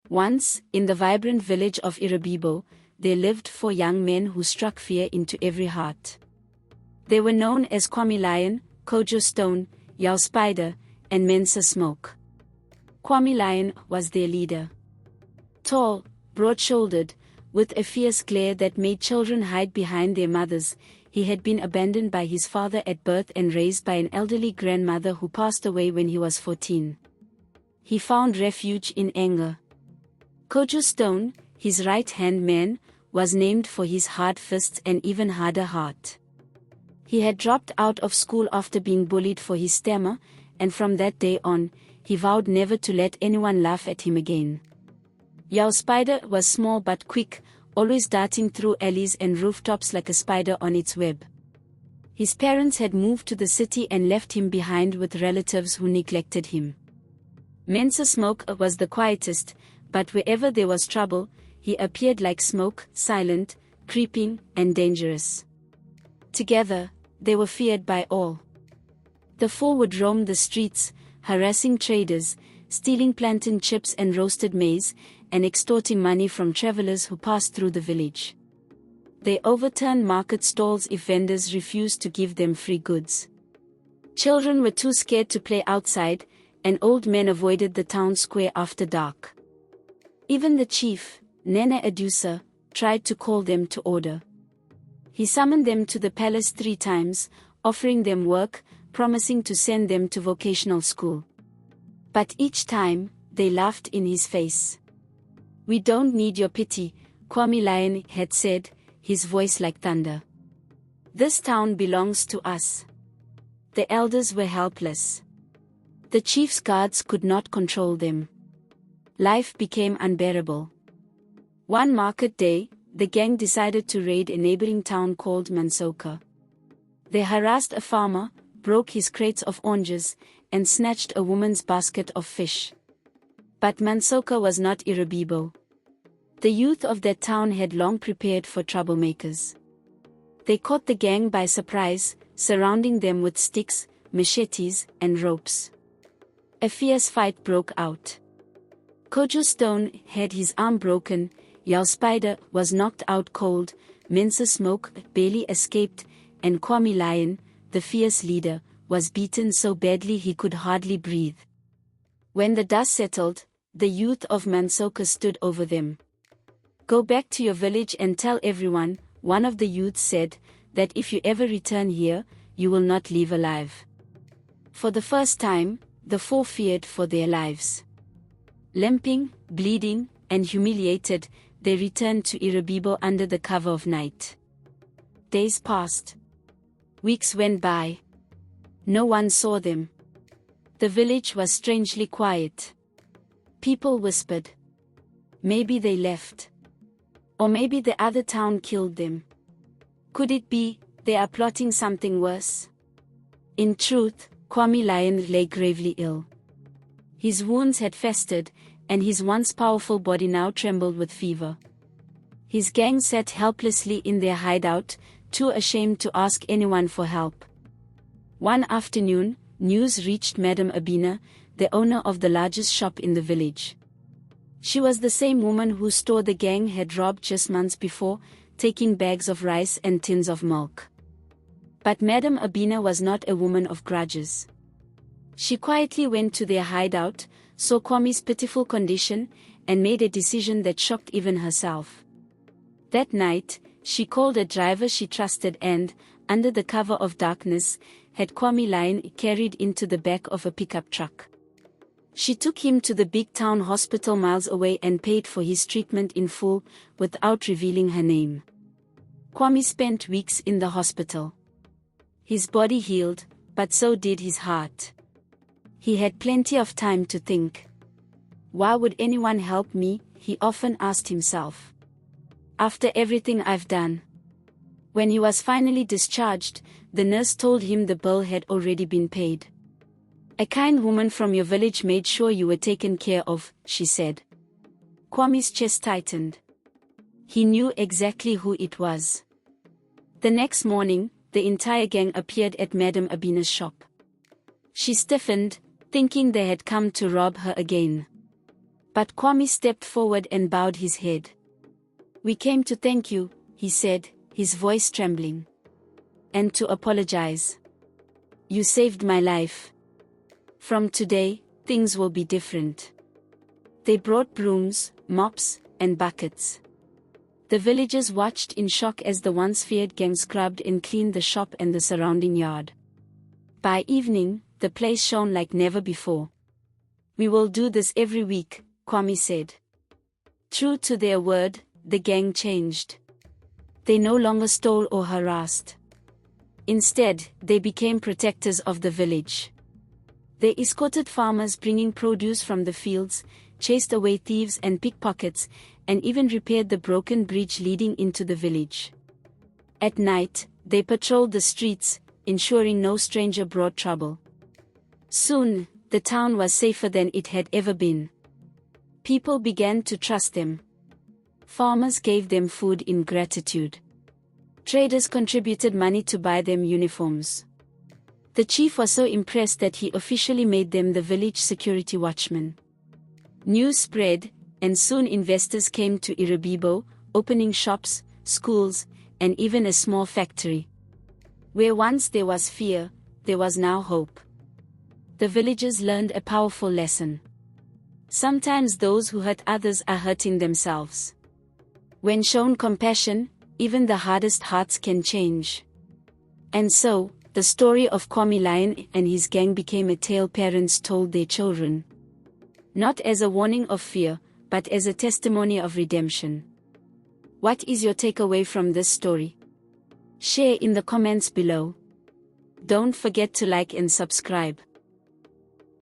Once, in the vibrant village of Iribibo, there lived 4 young men who struck fear into every heart. They were known as Kwame Lion, Kojo Stone, Yao Spider, and Mensa Smoke. Kwame Lion was their leader. Tall, broad-shouldered, with a fierce glare that made children hide behind their mothers, he had been abandoned by his father at birth and raised by an elderly grandmother who passed away when he was 14. He found refuge in anger. Kojo Stone, his right-hand man, was named for his hard fists and even harder heart. He had dropped out of school after being bullied for his stammer, and from that day on, he vowed never to let anyone laugh at him again. Yao Spider was small but quick, always darting through alleys and rooftops like a spider on its web. His parents had moved to the city and left him behind with relatives who neglected him. Mensa Smoke was the quietest, but wherever there was trouble, he appeared like smoke, silent, creeping, and dangerous. Together, they were feared by all. The 4 would roam the streets, harassing traders, stealing plantain chips and roasted maize, and extorting money from travelers who passed through the village. They overturned market stalls if vendors refused to give them free goods. Children were too scared to play outside, and old men avoided the town square after dark. Even the chief, Nene Adusa, tried to call them to order. He summoned them to the palace 3 times, offering them work, promising to send them to vocational school. But each time, they laughed in his face. "We don't need your pity," Kwame Lion had said, his voice like thunder. "This town belongs to us." The elders were helpless. The chief's guards could not control them. Life became unbearable. One market day, the gang decided to raid a neighboring town called Mansoka. They harassed a farmer, broke his crates of oranges, and snatched a woman's basket of fish. But Mansoka was not Iribibo. The youth of that town had long prepared for troublemakers. They caught the gang by surprise, surrounding them with sticks, machetes, and ropes. A fierce fight broke out. Kojo Stone had his arm broken, Yao Spider was knocked out cold, Mensa Smoke barely escaped, and Kwame Lion, the fierce leader, was beaten so badly he could hardly breathe. When the dust settled, the youth of Mansoka stood over them. "Go back to your village and tell everyone," one of the youths said, "that if you ever return here, you will not leave alive." For the first time, the 4 feared for their lives. Limping, bleeding, and humiliated, they returned to Iribibo under the cover of night. Days passed. Weeks went by. No one saw them. The village was strangely quiet. People whispered. Maybe they left. Or maybe the other town killed them. Could it be, they are plotting something worse? In truth, Kwame Lion lay gravely ill. His wounds had festered, and his once powerful body now trembled with fever. His gang sat helplessly in their hideout, too ashamed to ask anyone for help. One afternoon, news reached Madame Abina, the owner of the largest shop in the village. She was the same woman whose store the gang had robbed just months before, taking bags of rice and tins of milk. But Madame Abina was not a woman of grudges. She quietly went to their hideout, saw Kwame's pitiful condition, and made a decision that shocked even herself. That night, she called a driver she trusted and, under the cover of darkness, had Kwame Lion carried into the back of a pickup truck. She took him to the big town hospital miles away and paid for his treatment in full, without revealing her name. Kwame spent weeks in the hospital. His body healed, but so did his heart. He had plenty of time to think. Why would anyone help me, he often asked himself. After everything I've done. When he was finally discharged, the nurse told him the bill had already been paid. "A kind woman from your village made sure you were taken care of," she said. Kwame's chest tightened. He knew exactly who it was. The next morning, the entire gang appeared at Madame Abina's shop. She stiffened, thinking they had come to rob her again. But Kwame stepped forward and bowed his head. "We came to thank you," he said, his voice trembling. "And to apologize. You saved my life. From today, things will be different." They brought brooms, mops, and buckets. The villagers watched in shock as the once feared gang scrubbed and cleaned the shop and the surrounding yard. By evening, the place shone like never before. "We will do this every week," Kwame said. True to their word, the gang changed. They no longer stole or harassed. Instead, they became protectors of the village. They escorted farmers bringing produce from the fields, chased away thieves and pickpockets, and even repaired the broken bridge leading into the village. At night, they patrolled the streets, ensuring no stranger brought trouble. Soon, the town was safer than it had ever been. People began to trust them. Farmers gave them food in gratitude. Traders contributed money to buy them uniforms. The chief was so impressed that he officially made them the village security watchmen. News spread, and soon investors came to Iribibo, opening shops, schools, and even a small factory. Where once there was fear, there was now hope. The villagers learned a powerful lesson. Sometimes those who hurt others are hurting themselves. When shown compassion, even the hardest hearts can change. And so, the story of Kwame Lion and his gang became a tale parents told their children. Not as a warning of fear, but as a testimony of redemption. What is your takeaway from this story? Share in the comments below. Don't forget to like and subscribe.